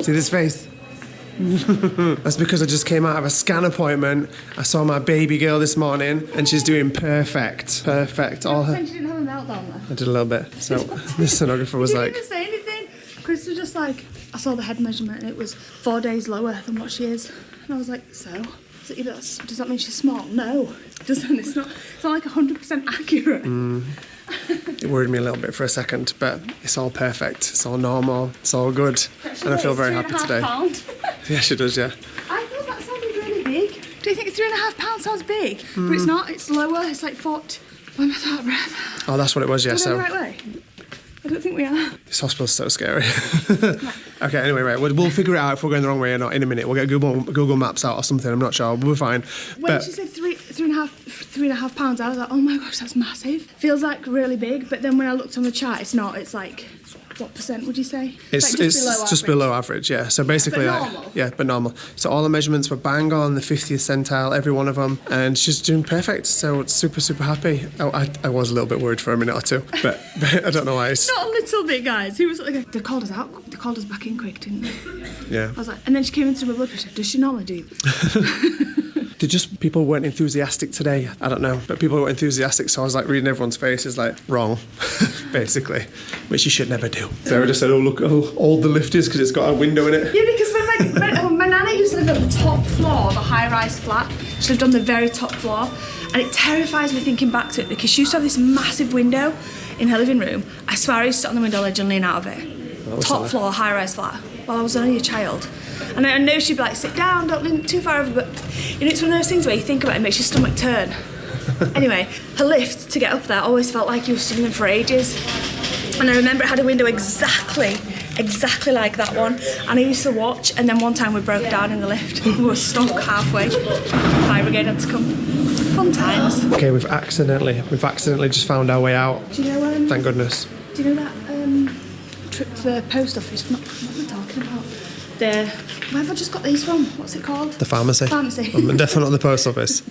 See this face? That's because I just came out of a scan appointment. I saw my baby girl this morning and she's doing perfect. Perfect. All her... You didn't have a meltdown though. I did a little bit. So the sonographer was like... She didn't even say anything. Chris was just like, I saw the head measurement and it was 4 days lower than what she is. And I was like, so? Does that mean she's small? No, it doesn't. It's not like 100% accurate. It worried me a little bit for a second, but it's all perfect. It's all normal. It's all good. And I feel very happy today. Yeah, she does, yeah. I thought that sounded really big. Do you think £3.5 sounds big? But it's not. It's lower. It's like 40. Why am I out of breath? Oh, that's what it was, yeah. Are we going the right way? I don't think we are. This hospital's so scary. Okay, anyway, right. We'll figure it out if we're going the wrong way or not in a minute. We'll get Google Maps out or something. I'm not sure. We'll be fine. When she said £3.5, I was like, oh my gosh, that's massive. Feels like really big. But then when I looked on the chart, it's not. It's like, what percent would you say? It's just below average, yeah. So basically, but normal. But normal. So all the measurements were bang on, the 50th centile, every one of them, and she's doing perfect. So super, super happy. I was a little bit worried for a minute or two, but I don't know why. Not a little bit, guys. He was like, they called us out. They called us back in quick, didn't they? Yeah. I was like, and then she came into my blood pressure. Does she normally do this? People weren't enthusiastic today. I don't know, but people were enthusiastic, so I was like reading everyone's faces like, wrong, basically, which you should never do. Sarah just said, oh, look how old the lift is because it's got a window in it. Yeah, because when my nana used to live at the top floor of a high-rise flat. She lived on the very top floor, and it terrifies me thinking back to it because she used to have this massive window in her living room. I swear I used to sit on the window ledge and lean out of it. Top floor, high-rise flat, while I was only a child. And I know she'd be like, sit down, don't lean too far over, but you know, it's one of those things where you think about it and it makes your stomach turn. Anyway, her lift to get up there always felt like you were struggling for ages. And I remember it had a window exactly like that one. And I used to watch, and then one time we broke down in the lift. We were stuck halfway. Fire brigade had to come. Fun times. Okay, we've accidentally just found our way out. Do you know, thank goodness. Do you know that trip to the post office? What am I talking about? Where have I just got these from? What's it called? The pharmacy. Pharmacy. I'm definitely not the post office.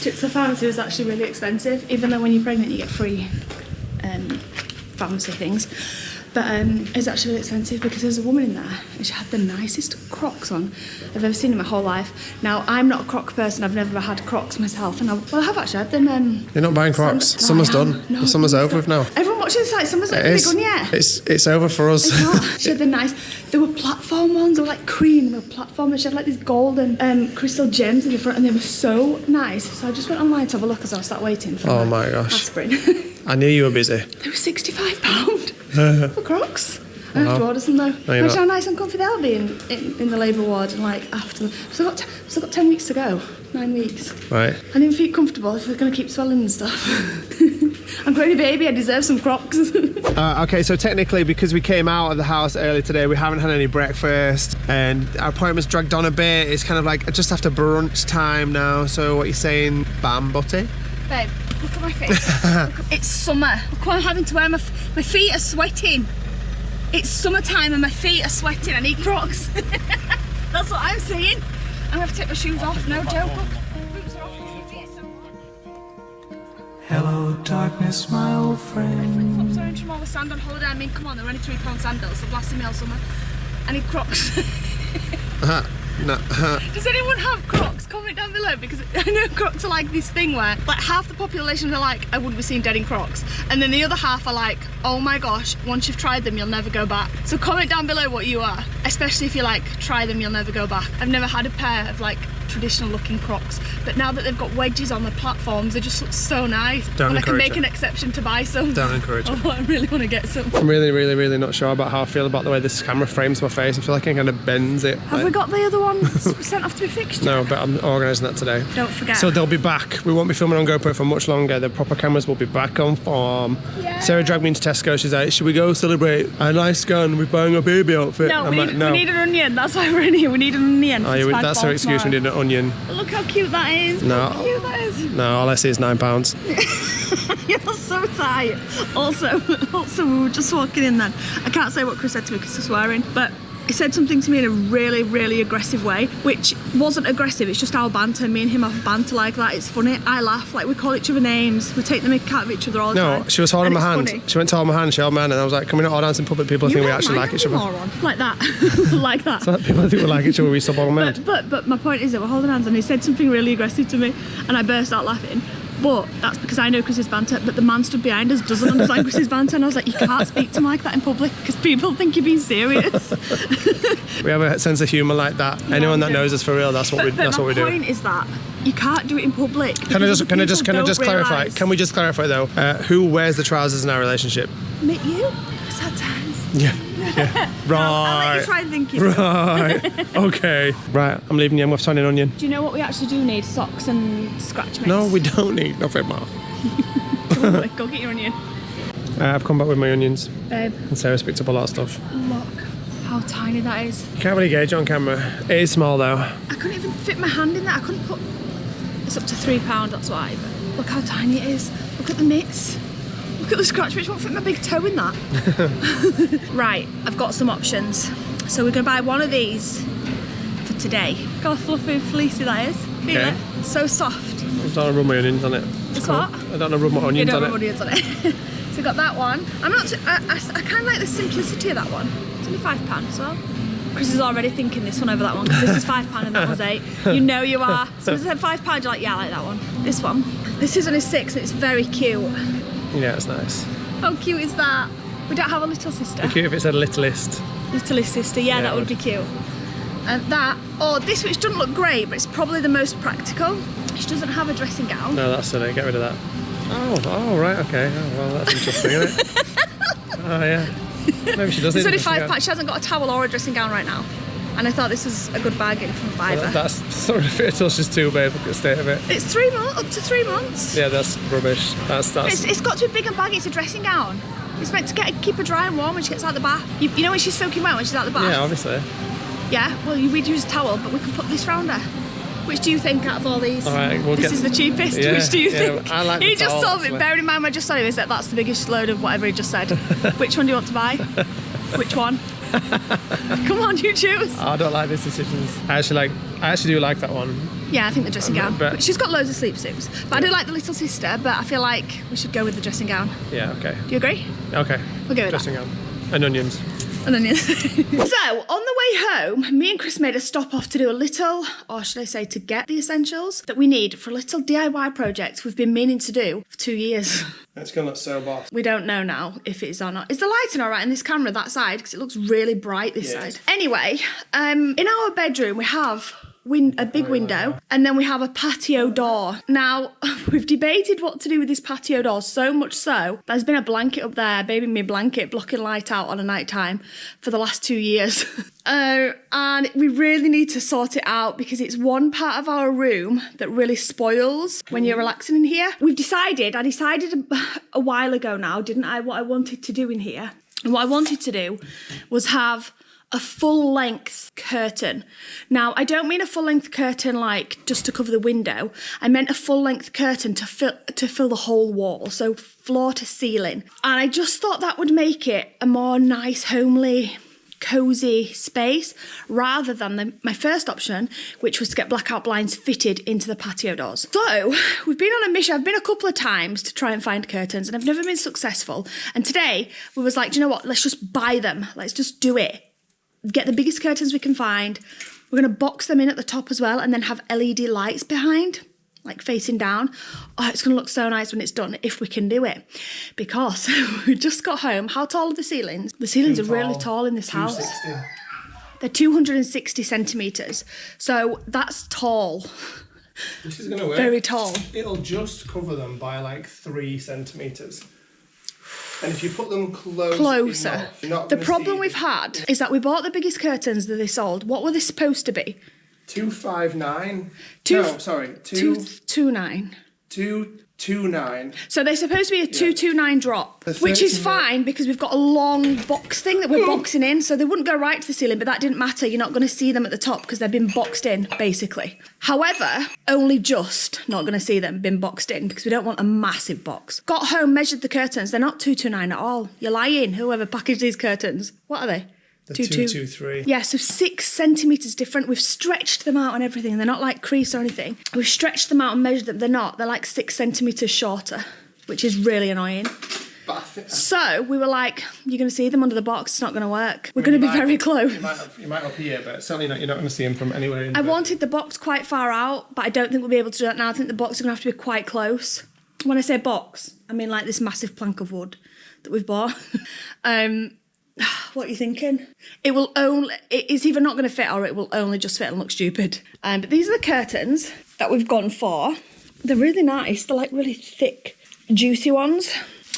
Trip to the pharmacy was actually really expensive, even though when you're pregnant you get free pharmacy things. But it's actually really expensive because there's a woman in there and she had the nicest Crocs on I've ever seen in my whole life. Now, I'm not a Croc person. I've never had Crocs myself. And I have actually had them. You're not buying Crocs? Summer's done. No, the summer's over with now. Everyone watching this like, summer's not really gone yet. It's over for us. It's not. She had the nice... There were platform ones. They were like cream. They were platform. And she had like these golden crystal gems in the front and they were so nice. So I just went online to have a look as I sat waiting for my gosh. aspirin. I knew you were busy. They were £65 for Crocs. I have to order some though. Imagine how nice and comfy they'll be in the labour ward and like after. So I've got 10 weeks to go. 9 weeks. Right. I didn't feel comfortable if they're going to keep swelling and stuff. I'm growing a baby. I deserve some Crocs. Okay, so technically because we came out of the house early today, we haven't had any breakfast and our appointment's dragged on a bit. It's kind of like just after brunch time now. So what are you saying, bam, butty? Babe, look at my face. It's summer. Look what I'm having to wear. My feet are sweating. It's summertime and my feet are sweating. I need Crocs. That's what I'm saying. I'm going to have to take my shoes off. No joke. Boots are off. Hello, darkness, my old friend. Flip-flops orange from all the sand on holiday. I mean, come on, they're only £3 sandals. They've lasted me all summer. I need Crocs. No. Does anyone have Crocs? Comment down below because I know Crocs are like this thing where like half the population are like, I wouldn't be seen dead in Crocs, and then the other half are like, oh my gosh, once you've tried them you'll never go back. So comment down below what you are, especially if you like try them you'll never go back. I've never had a pair of like traditional looking Crocs, but now that they've got wedges on the platforms they just look so nice. Don't and I can make it. an exception to buy some. Don't encourage it. Oh, I really want to get some. I'm really not sure about how I feel about the way this camera frames my face. I feel like it kind of bends it. Have we got the other one sent off to be fixed? No, but I'm organising that today. Don't forget. So they'll be back. We won't be filming on GoPro for much longer. The proper cameras will be back on form. Yeah. Sarah dragged me into Tesco. She's like, should we go celebrate a nice gun with buying a baby outfit? No, we need an onion. That's why we're in here. We need an onion. Oh, yeah, that's her excuse. We need an onion. Look how cute that is. No. Look how cute that is. No, all I see is £9. You're so tight. Also, we were just walking in then. I can't say what Chris said to me because he's swearing, but He said something to me in a really, really aggressive way, which wasn't aggressive, it's just our banter. Me and him have banter like that. It's funny. I laugh, like we call each other names. We take the mick out of each other all the time. No, she was holding my hand. Funny. She went to hold my hand, she held my hand, and I was like, can we not all dance in public? People think we actually like each other. Like that. Like that. So people think we like each other, we stop holding my hand. But my point is that we're holding hands and he said something really aggressive to me and I burst out laughing. But that's because I know Chris's banter, but the man stood behind us doesn't understand Chris's banter, and I was like, you can't speak to him like that in public because people think you're being serious. We have a sense of humour like that. Anyone that knows us for real, that's what we do. My point is that you can't do it in public. Can I just clarify? realise. Can we just clarify though? Who wears the trousers in our relationship? Meet you? Sad times. Yeah. Right. I'll let you try and think it. Right. Okay. Right. I'm leaving you. I'm with Tony and Onion. Do you know what we actually do need? Socks and scratch mitts. No, we don't need nothing more. Go get your onion. I've come back with my onions. Babe, And Sarah's picked up a lot of stuff. look how tiny that is. You can't really gauge it on camera. It is small though. I couldn't even fit my hand in there. I couldn't put... It's up to £3, that's why. But look how tiny it is. Look at the mitts. Look at the scratch mitts. Won't fit my big toe in that. Right, I've got some options. So we're going to buy one of these for today. Look how fluffy and fleecy that is. Feel Okay. it? So soft. I don't want to rub my onions on it. It's what? I don't want to rub my You onions don't on have it. onions on it. So we got that one. I'm not. I kind of like the simplicity of that one. It's only £5 as well. Chris is already thinking this one over that one because this is £5 and that was £8. You know you are. So as I said £5, you're like, yeah, I like that one. This one. This is only £6 and it's very cute. Yeah, it's nice. How cute is that? We don't have a little sister. Cute if it said littlest. Littlest sister, yeah, Yeah, that it would be cute. And that, this which doesn't look great, but it's probably the most practical. She doesn't have a dressing gown. No, that's silly. Get rid of that. Oh, right, okay. Oh, well, that's interesting, isn't it? Oh, yeah. Maybe she does need It's only a dressing gown. £5. She hasn't got a towel or a dressing gown right now. And I thought this was a good bargain from a fiver. That's sort of fit until she's 2, babe. Look at the state of it. It's 3 months, up to 3 months. Yeah, that's rubbish. That's. It's got to be big and baggy. It's a dressing gown. It's meant to keep her dry and warm when she gets out of the bath. You know when she's soaking wet when she's out of the bath? Yeah, obviously. Yeah, well, we'd use a towel, but we can put this round her. Which do you think out of all these? All right, we'll this is the cheapest. Yeah, Which do you yeah, think? I like the He just towel, told me, actually. bearing in mind I just said this, that's the biggest load of whatever he just said. Which one do you want to buy? Which one? Come on, you choose. I don't like these decisions. I actually do like that one. Yeah, I think the dressing gown. but- But she's got loads of sleep suits. But I do like the little sister, but I feel like we should go with the dressing gown. Yeah, okay. Do you agree? Okay. We'll go with Dressing gown. And onions. And then, so, on the way home, me and Chris made a stop off to do a little, or should I say to get the essentials that we need for a little DIY project we've been meaning to do for 2 years. It's going to look so boss. We don't know now if it is or not. Is the lighting all right in this camera, that side? Because it looks really bright this Yes. side. Anyway, in our bedroom we have a big window and then we have a patio door. Now, we've debated what to do with this patio door, so much so there's been a blanket up there, baby me blanket, blocking light out on a night time for the last 2 years. And we really need to sort it out because it's one part of our room that really spoils when you're relaxing in here. I decided a while ago now, didn't I, what I wanted to do in here. And what I wanted to do was have a full-length curtain. Now, I don't mean a full-length curtain like just to cover the window. I meant a full-length curtain to fill the whole wall, so floor to ceiling. And I just thought that would make it a more nice, homely, cosy space rather than my first option, which was to get blackout blinds fitted into the patio doors. So we've been on a mission. I've been a couple of times to try and find curtains and I've never been successful. And today we was like, do you know what? Let's just buy them. Let's just do it. Get the biggest curtains we can find. We're going to box them in at the top as well and then have LED lights behind, like facing down. Oh, it's going to look so nice when it's done if we can do it. Because we just got home. How tall are the ceilings? The ceilings are really tall in this house. 260. They're 260 centimetres. So that's tall. This is going to work. Very tall. It'll just cover them by like 3 centimetres. And if you put them Closer. enough, you're not The gonna problem see we've had is that we bought the biggest curtains that they sold. What were they supposed to be? 259. Two- No, sorry. 229. 229. So they're supposed to be a 229 drop, The which is 30 fine because we've got a long box thing that we're boxing in, so they wouldn't go right to the ceiling, but that didn't matter. You're not going to see them at the top because they've been boxed in, basically. However, only just not going to see them been boxed in because we don't want a massive box. Got home, measured the curtains. They're not 229 at all. You're lying, whoever packaged these curtains. What are they? The 2-2. 223. Yeah, so 6 centimetres different. We've stretched them out and everything. They're not like creased or anything. We've stretched them out and measured them. They're not. They're like 6 centimetres shorter, which is really annoying. So we were like, you're going to see them under the box. It's not going to work. We're going to be very close. You might up here, but certainly not. You're not going to see them from anywhere in. I wanted the box quite far out, but I don't think we'll be able to do that now. I think the box is going to have to be quite close. When I say box, I mean like this massive plank of wood that we've bought. What are you thinking? It's either not going to fit or it will only just fit and look stupid. But these are the curtains that we've gone for. They're really nice. They're like really thick, juicy ones.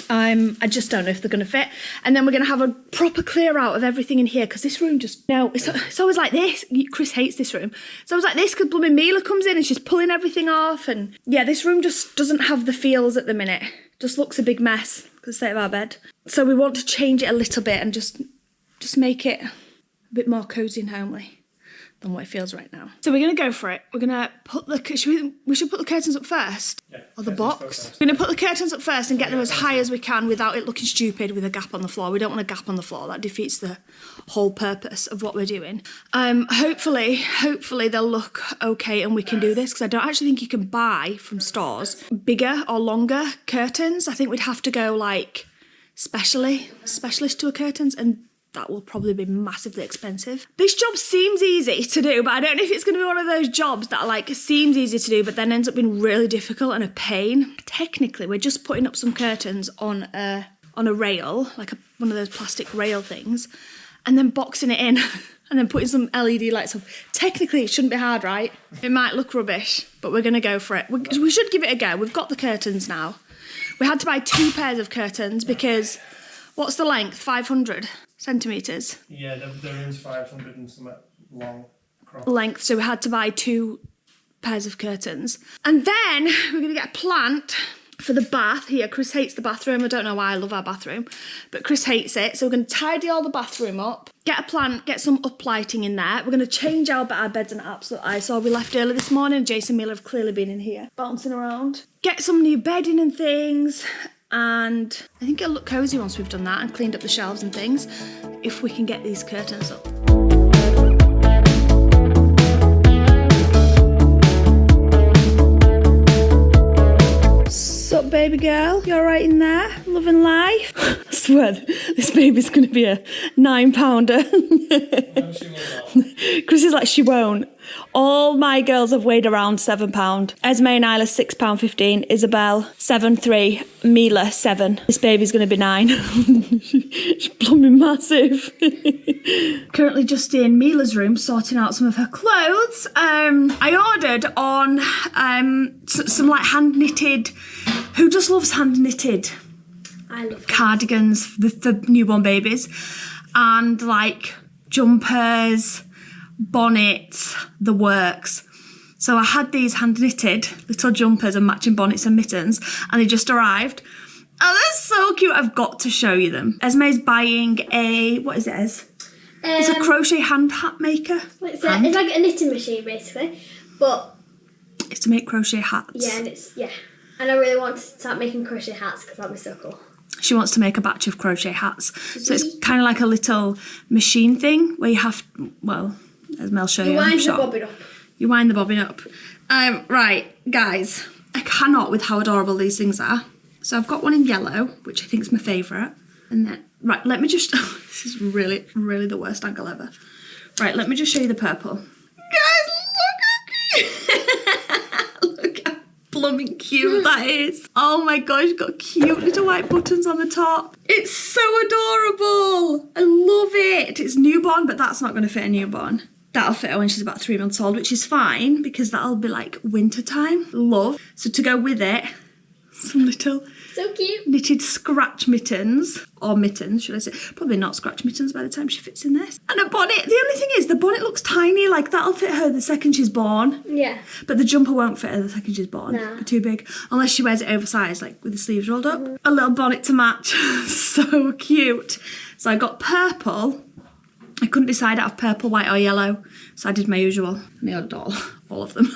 I just don't know if they're going to fit. And then we're going to have a proper clear out of everything in here because this room just... No, it's always like this. Chris hates this room. It's always like this because blooming Mila comes in and she's pulling everything off. And yeah, this room just doesn't have the feels at the minute. Just looks a big mess because the state of our bed. So we want to change it a little bit and just make it a bit more cosy and homely than what it feels right now. So we're going to go for it. We're going to put we should put the curtains up first? Yeah. Or the box? We're going to put the curtains up first and get them as high as we can without it looking stupid with a gap on the floor. We don't want a gap on the floor. That defeats the whole purpose of what we're doing. Hopefully they'll look okay and we can do this because I don't actually think you can buy from stores bigger or longer curtains. I think we'd have to go like specialist to a curtains, and that will probably be massively expensive. This job seems easy to do, but I don't know if it's going to be one of those jobs that like seems easy to do, but then ends up being really difficult and a pain. Technically, we're just putting up some curtains on a rail, like one of those plastic rail things, and then boxing it in and then putting some LED lights up. Technically, it shouldn't be hard, right? It might look rubbish, but we're going to go for it. We should give it a go. We've got the curtains now. We had to buy 2 pairs of curtains because what's the length? 500 centimetres? Yeah, the room's 500 and something long. Length, so we had to buy 2 pairs of curtains. And then we're going to get a plant for the bath here. Chris hates the bathroom. I don't know why, I love our bathroom, but Chris hates it. So we're going to tidy all the bathroom up, get a plant, get some uplighting in there. We're going to change our bed's an absolute eyesore. We left early this morning. Jason and Mila have clearly been in here, bouncing around. Get some new bedding and things. And I think it'll look cosy once we've done that and cleaned up the shelves and things, if we can get these curtains up. Sup, baby girl? You all right in there? Loving life? I swear, this baby's going to be a 9-pounder. Chris is like, she won't. All my girls have weighed around 7 pound. Esmé and Isla £6.15. Isabelle 7.3. Mila 7. This baby's going to be 9. She's blooming massive. Currently just in Mila's room sorting out some of her clothes. I ordered on some like hand knitted. Who just loves hand knitted? I love cardigans for newborn babies, and like jumpers, bonnets, the works. So I had these hand knitted little jumpers and matching bonnets and mittens, and they just arrived. Oh, they're so cute. I've got to show you them. Esme's buying what is it, Es? It's a crochet hand hat maker. It's like a knitting machine basically, but it's to make crochet hats. Yeah, and I really want to start making crochet hats because that'd be so cool. She wants to make a batch of crochet hats. So it's kind of like a little machine thing where you have, well, as Mel show you. You wind the bobbin up. You wind the bobbin up. Right, guys, I cannot with how adorable these things are. So I've got one in yellow, which I think is my favourite. And then, right, let me just, this is really, really the worst angle ever. Right, let me just show you the purple. Guys, look how cute. Look how blooming cute that is. Oh my gosh, it's got cute little white buttons on the top. It's so adorable. I love it. It's newborn, but that's not going to fit a newborn. That'll fit her when she's about 3 months old, which is fine because that'll be like winter time. Love. So to go with it, some little so cute knitted scratch mittens, or mittens should I say, probably not scratch mittens by the time she fits in this, and a bonnet. The only thing is the bonnet looks tiny, like that'll fit her the second she's born, yeah, but the jumper won't fit her the second she's born. No. They're too big unless she wears it oversized, like with the sleeves rolled up. A little bonnet to match. So cute. So I got purple. I couldn't decide out of purple, white or yellow, so I did my usual. And they ordered all of them.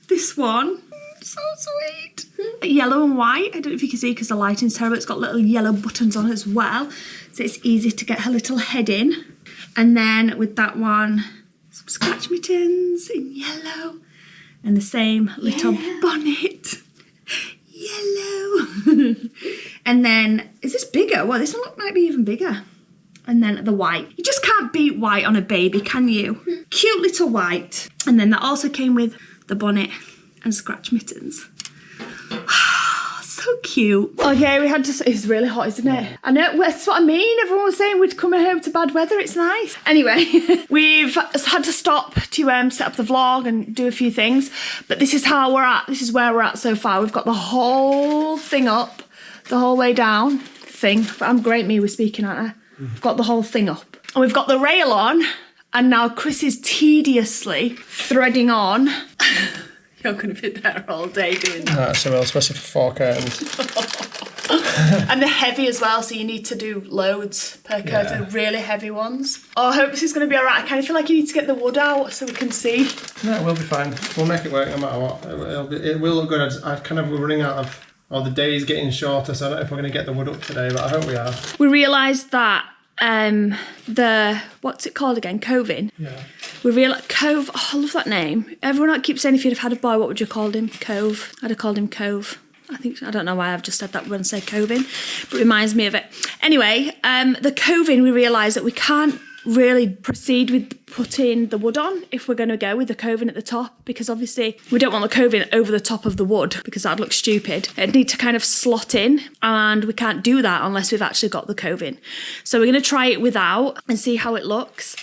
This one, so sweet. Yellow and white. I don't know if you can see because the lighting's terrible. It's got little yellow buttons on it as well so it's easy to get her little head in. And then with that one, some scratch mittens in yellow, and the same little bonnet, yellow. And then, is this bigger? Well, this one might be even bigger. And then the white. You just can't beat white on a baby, can you? Cute little white. And then that also came with the bonnet and scratch mittens. So cute. Okay, we had to, it's really hot, isn't it? I know, that's what I mean. Everyone was saying we'd come home to bad weather. It's nice. Anyway, we've had to stop to set up the vlog and do a few things. But this is how we're at. This is where we're at so far. We've got the whole thing up, the whole way down. I'm great me with speaking, aren't I? We've got the whole thing up. And we've got the rail on. And now Chris is tediously threading on. You're going to be there all day doing that. That's well, especially for 4 curtains. And they're heavy as well, so you need to do loads per curtain, really heavy ones. Oh, I hope this is going to be alright. I kind of feel like you need to get the wood out so we can see. No, it will be fine. We'll make it work no matter what. It will look good. I kind of, we're running out of, the day's getting shorter, so I don't know if we're going to get the wood up today, but I hope we are. We realised that the, what's it called again? Coving? Yeah. We realised, Cove, oh, I love that name. Everyone keeps saying if you'd have had a boy, what would you call him? Cove. I'd have called him Cove. I don't know why I've just said that when I say coving, but it reminds me of it. Anyway, the coving, we realised that we can't really proceed with putting the wood on if we're going to go with the coving at the top, because obviously we don't want the coving over the top of the wood because that'd look stupid. It'd need to kind of slot in, and we can't do that unless we've actually got the coving. So we're going to try it without and see how it looks.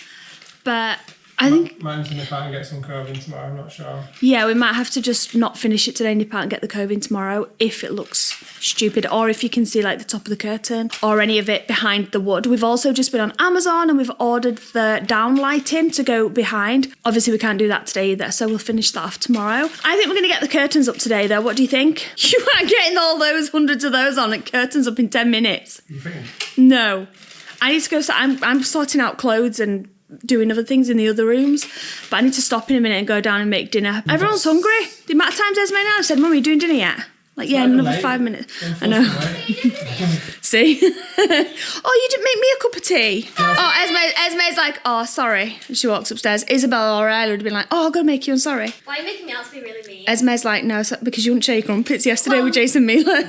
But I think Mine's if I can get some coving tomorrow, I'm not sure. Yeah, we might have to just not finish it today, nip out and get the coving tomorrow if it looks stupid, or if you can see like the top of the curtain or any of it behind the wood. We've also just been on Amazon and we've ordered the down lighting to go behind. Obviously we can't do that today either, so we'll finish that off tomorrow. I think we're going to get the curtains up today though. What do you think? You aren't getting all those hundreds of those on and curtains up in 10 minutes. You think? No. I need to go, I'm sorting out clothes and doing other things in the other rooms, but I need to stop in a minute and go down and make dinner. Everyone's hungry. The amount of times Esmé and I have said, Mum, are you doing dinner yet? Like, yeah, in another 5 minutes. I know. See? Oh, you didn't make me a cup of tea. Oh, Esmé's like, oh, sorry. And she walks upstairs. Isabelle or Riley would have been like, oh, I'll go make you, I'm sorry. Why are you making me out to be really mean? Esmé's like, no, because you wouldn't shake crumpets yesterday with Jason Miller.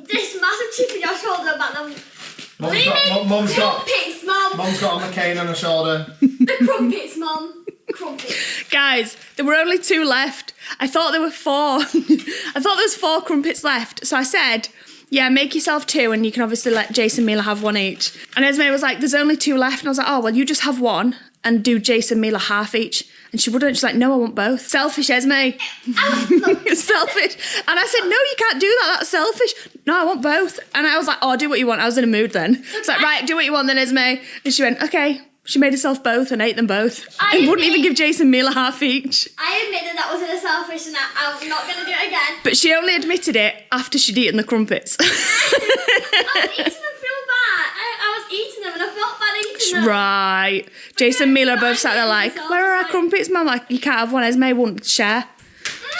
This massive chip on your shoulder about them. Mum's Crumpets, Mum. Mum's got a McCain on her shoulder. The crumpets, Mum. Crumpets. Guys, there were only 2 left. I thought there were 4. I thought there was 4 crumpets left. So I said, yeah, make yourself 2 and you can obviously let Jason Miller have 1 each. And Esmé was like, there's only 2 left. And I was like, oh, well, you just have 1 and do Jason Miller half each. And she wouldn't. She's like, no, I want both. Selfish, Esmé. Selfish. And I said, no, you can't do that. That's selfish. No, I want both. And I was like, oh, do what you want. I was in a mood then. It's like, right, do what you want then, Esmé. And she went, okay. She made herself both and ate them both. And wouldn't even give Jason Miller half each. I admit that was a selfish and I'm not going to do it again. But she only admitted it after she'd eaten the crumpets. I was eating them real bad. I was eating them and I felt bad eating them. Right. Jason Miller both sat there like, where are our crumpets, Mum? Like, you can't have one. Esmé won't share.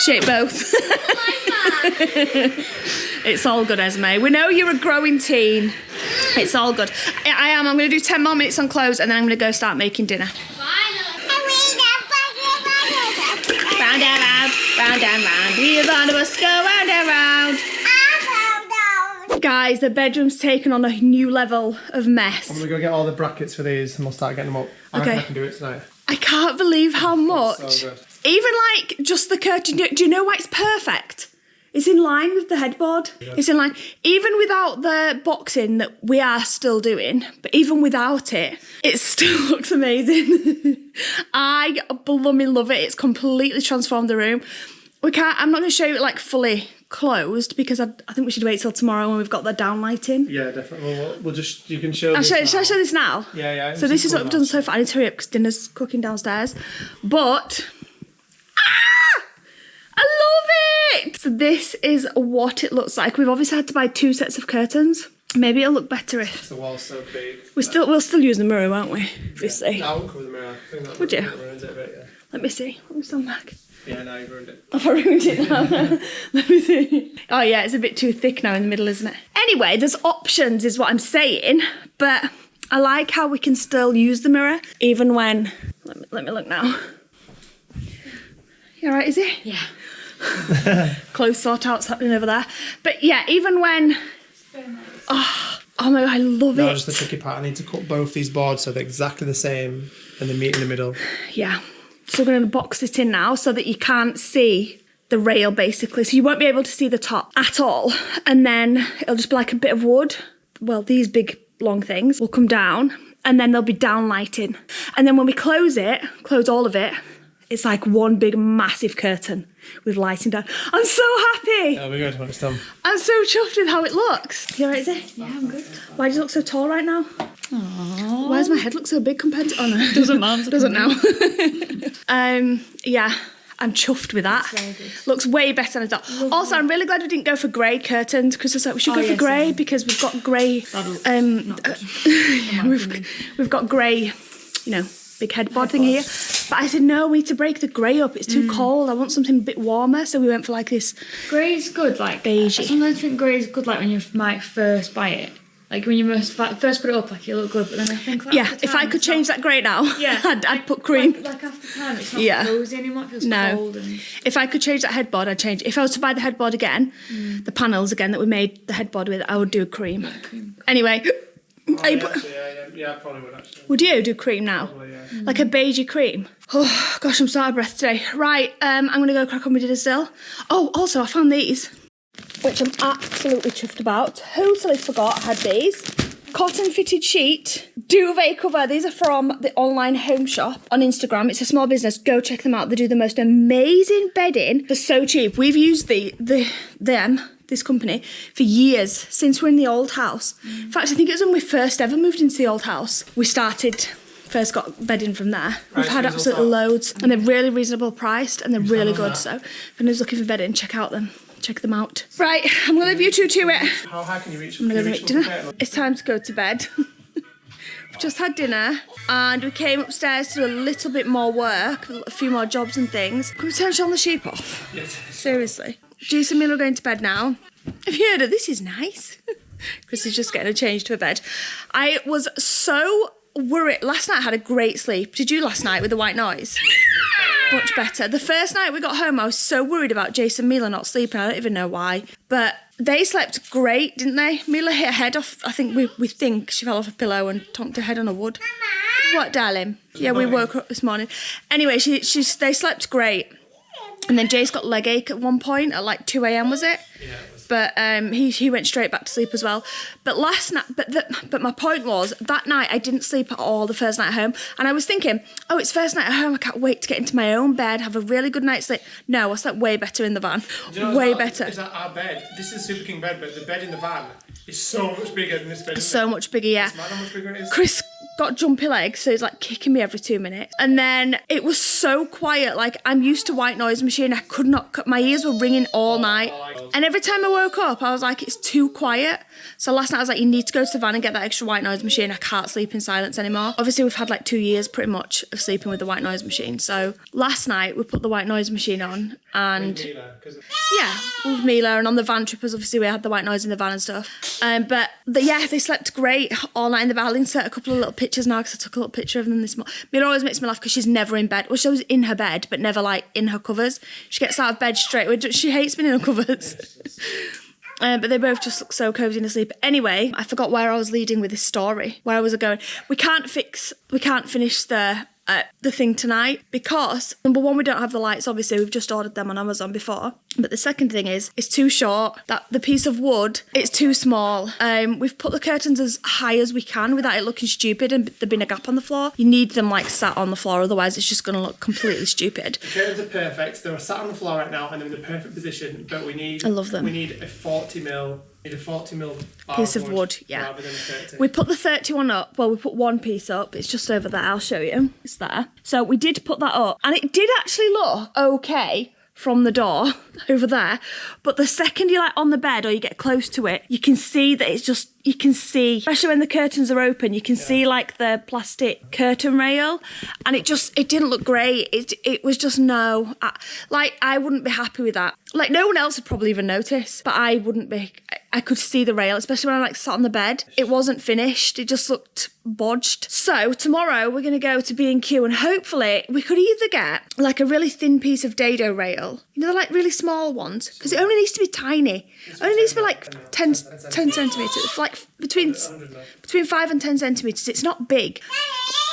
She ate both. It's all good, Esmé. We know you're a growing teen. It's all good. I am. I'm going to do 10 more minutes on clothes and then I'm going to go start making dinner. Round and round, round and round. Wheels on the bus go round and round. Guys, the bedroom's taken on a new level of mess. I'm going to go get all the brackets for these and we'll start getting them up. I reckon I can do it tonight. I can't believe how much. So good. Even like just the curtain. Do you know why it's perfect? It's in line with the headboard. Yeah. It's in line. Even without the boxing that we are still doing, but even without it, it still looks amazing. I blooming love it. It's completely transformed the room. I'm not going to show you it like fully closed because I think we should wait till tomorrow when we've got the down lighting. Yeah, definitely. We'll just, you can show this now. Shall I show this now? Yeah. So this is what we've done so far. I need to hurry up because dinner's cooking downstairs. But, I love it! So this is what it looks like. We've obviously had to buy 2 sets of curtains. Maybe it'll look better if... The wall's so big. We'll still use the mirror, won't we? Obviously. I won't cover the mirror. I think that would you? Ruins it a bit, yeah. Let me see. Let me stand back. Yeah, now you've ruined it. Have I ruined it now? Let me see. Oh yeah, it's a bit too thick now in the middle, isn't it? Anyway, there's options is what I'm saying, but I like how we can still use the mirror even when... Let me look now. You alright, is it? Yeah. Close sort outs happening over there. But yeah, even when... Oh my God, I love it. Now just the tricky part, I need to cut both these boards so they're exactly the same and they meet in the middle. Yeah. So we're going to box it in now so that you can't see the rail basically. So you won't be able to see the top at all. And then it'll just be like a bit of wood. Well, these big long things will come down and then there'll be down lighting. And then when we close all of it, it's like one big massive curtain with lighting down. I'm so happy. Oh, we're going to when it's done. I'm so chuffed with how it looks. You alright, Zay? Yeah, I'm good. Why do you look so tall right now? Aww. Why does my head look so big compared to... Oh no, Doesn't matter. Doesn't now. Yeah, I'm chuffed with that. Very good. Looks way better than I thought. Lovely. Also, I'm really glad we didn't go for grey curtains because I thought we should go for grey because we've got grey... we've got grey, you know, big headboard thing here. But I said, no, we need to break the grey up. It's too cold. I want something a bit warmer. So we went for like this... Grey's good, like... Beigey. I sometimes think grey's good, like, when you might first buy it. Like, when you first put it up, like, it'll look good, but then I think... Like, Yeah, if I could change that grey now, Yeah. I'd put cream. Like, after time, it's not Yeah. cozy anymore. It feels No. cold and... If I could change that headboard, I'd change it. If I was to buy the headboard again, the panels again that we made the headboard with, I would do cream. Anyway, Yeah, I probably would actually. would you do cream now? Probably, yeah. Like a beigey cream? Oh, gosh, I'm so out of breath today. Right, I'm going to go crack on with dinner still. Oh, also, I found these, which I'm absolutely chuffed about. Totally forgot I had these. Cotton fitted sheet, duvet cover. These are from the online home shop on Instagram. It's a small business. Go check them out. They do the most amazing bedding. They're so cheap. We've used this company for years since we're in the old house. In fact, I think it was when we first ever moved into the old house. We first got bedding from there. We've had absolutely loads and they're really reasonable priced and they're really good. So if anyone's looking for bedding, check them out. Right, I'm gonna leave you two to it. How high can you reach? I'm gonna go make dinner. It's time to go to bed. We've just had dinner and we came upstairs to do a little bit more work, a few more jobs and things. Can we turn Sean the sheep off? Yes. Seriously. Jason and Mila are going to bed now. Have you heard of this? Is nice. Chris is just getting a change to a bed. I was so worried. Last night I had a great sleep. Did you last night with the white noise? Much better. The first night we got home, I was so worried about Jason and Mila not sleeping. I don't even know why. But they slept great, didn't they? Mila hit her head off. I think we think she fell off a pillow and tonked her head on a wood. What, darling? Yeah, we woke her up this morning. Anyway, they slept great. And then Jace got leg ache at one point at like 2 a.m. was it? Yeah. But he went straight back to sleep as well. But last night, but my point was that night I didn't sleep at all the first night home, and I was thinking, oh, it's first night at home. I can't wait to get into my own bed, have a really good night's sleep. No, I slept way better in the van. Do you know way what, better. Is that our bed? This is a Super King bed, but the bed in the van is so much bigger than this bed. So much bigger, yeah. It's mad how much bigger it is. Chris got jumpy legs, so he's like kicking me every 2 minutes. And then it was so quiet. Like, I'm used to white noise machine. I could not, my ears were ringing all night. And every time I woke up, I was like, it's too quiet. So last night I was like, you need to go to the van and get that extra white noise machine. I can't sleep in silence anymore. Obviously, we've had like 2 years pretty much of sleeping with the white noise machine. So last night we put the white noise machine on and yeah, with Mila, and on the van trippers, obviously we had the white noise in the van and stuff. But they slept great all night in the bed. I'll insert a couple of little pictures now because I took a little picture of them this morning. Mila always makes me laugh because she's never in bed. Well, she was in her bed, but never like in her covers. She gets out of bed straight away. She hates being in her covers. But they both just look so cozy and asleep. Anyway, I forgot where I was leading with this story. Where was I going? We can't finish the thing tonight because, number one, we don't have the lights, obviously. We've just ordered them on Amazon before. But the second thing is, it's too short. That the piece of wood, it's too small. We've put the curtains as high as we can without it looking stupid and there being a gap on the floor. You need them like sat on the floor, otherwise it's just going to look completely stupid. The curtains are perfect. They're sat on the floor right now and they're in the perfect position, but we need... I love them. We need a 40 mil piece of wood, yeah. Rather than a 30. We put the 31 up. Well, we put one piece up. It's just over there. I'll show you. It's there. So we did put that up, and it did actually look okay from the door. over there. But the second you're like on the bed or you get close to it, you can see that it's just, you can see, especially when the curtains are open, you can see like the plastic curtain rail, and it didn't look great. It was just no, I wouldn't be happy with that. Like no one else would probably even notice, but I wouldn't be. I could see the rail, especially when I like sat on the bed. It wasn't finished. It just looked bodged. So tomorrow we're going to go to B&Q and hopefully we could either get like a really thin piece of dado rail, you know, they're like really small ones, because it only needs to be tiny. It only needs to be like 10 centimetres. It's like between 5 and 10 centimetres. It's not big.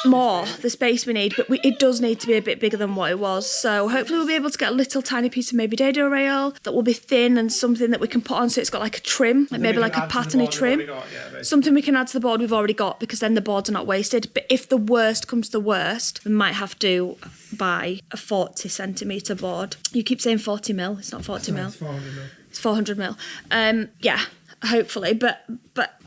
More the space we need, but it does need to be a bit bigger than what it was. So hopefully we'll be able to get a little tiny piece of maybe dado rail that will be thin and something that we can put on so it's got like a trim, like maybe like a patterny trim. Something we can add to the board we've already got, because then the boards are not wasted. But if the worst comes to the worst, we might have to buy a 40 centimetre board. You keep saying 40 mil, it's not 40 mil. It's 400 mil. Yeah. Hopefully, but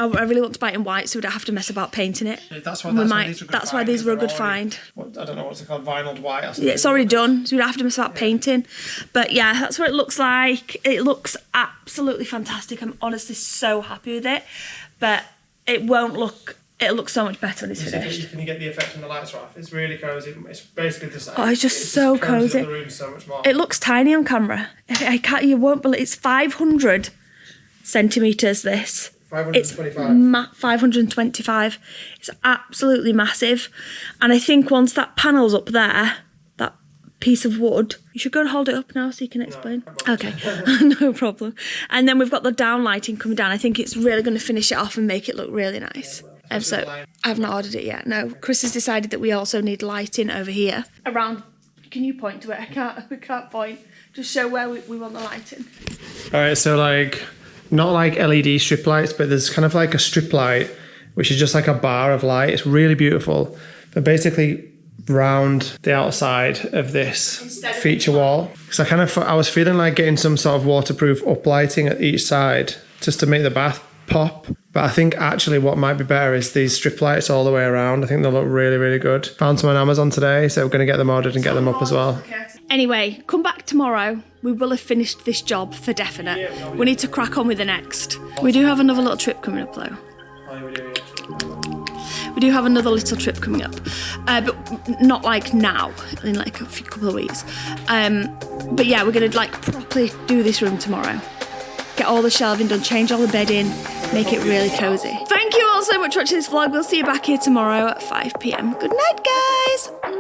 I really want to buy it in white so we don't have to mess about painting it. That's why these were a good find. I don't know what's it called, vinyled white or something. Yeah, it's already done, so we don't have to mess about painting. But yeah, that's what it looks like. It looks absolutely fantastic. I'm honestly so happy with it. But it won't look. It'll look so much better when it's finished. Can you get the effect when the lights are off? It's really cosy. It's basically just like, it's just so cosy. The room so much more. It looks tiny on camera. I can't. You won't believe it's 500 centimetres. This. 525. 525. It's absolutely massive. And I think once that panel's up there, that piece of wood, you should go and hold it up now so you can explain. No, okay, no problem. And then we've got the down lighting coming down. I think it's really going to finish it off and make it look really nice. So I've not ordered it yet. No, Chris has decided that we also need lighting over here. Around, can you point to it? I can't point. Just show where we want the lighting. All right, so like, not like LED strip lights, but there's kind of like a strip light, which is just like a bar of light. It's really beautiful. But basically round the outside of this feature wall. So I was feeling like getting some sort of waterproof uplighting at each side just to make the bath pop. But I think actually what might be better is these strip lights all the way around. I think they'll look really, really good. Found some on Amazon today, so we're going to get them ordered and get them up as well. Anyway, come back tomorrow. We will have finished this job for definite. We need to crack on with the next. We do have another little trip coming up though. We do have another little trip coming up, but not like now, in like a couple of weeks. But yeah, we're gonna like properly do this room tomorrow. Get all the shelving done, change all the bedding, make it really cosy. Thank you all so much for watching this vlog. We'll see you back here tomorrow at 5 PM. Good night, guys.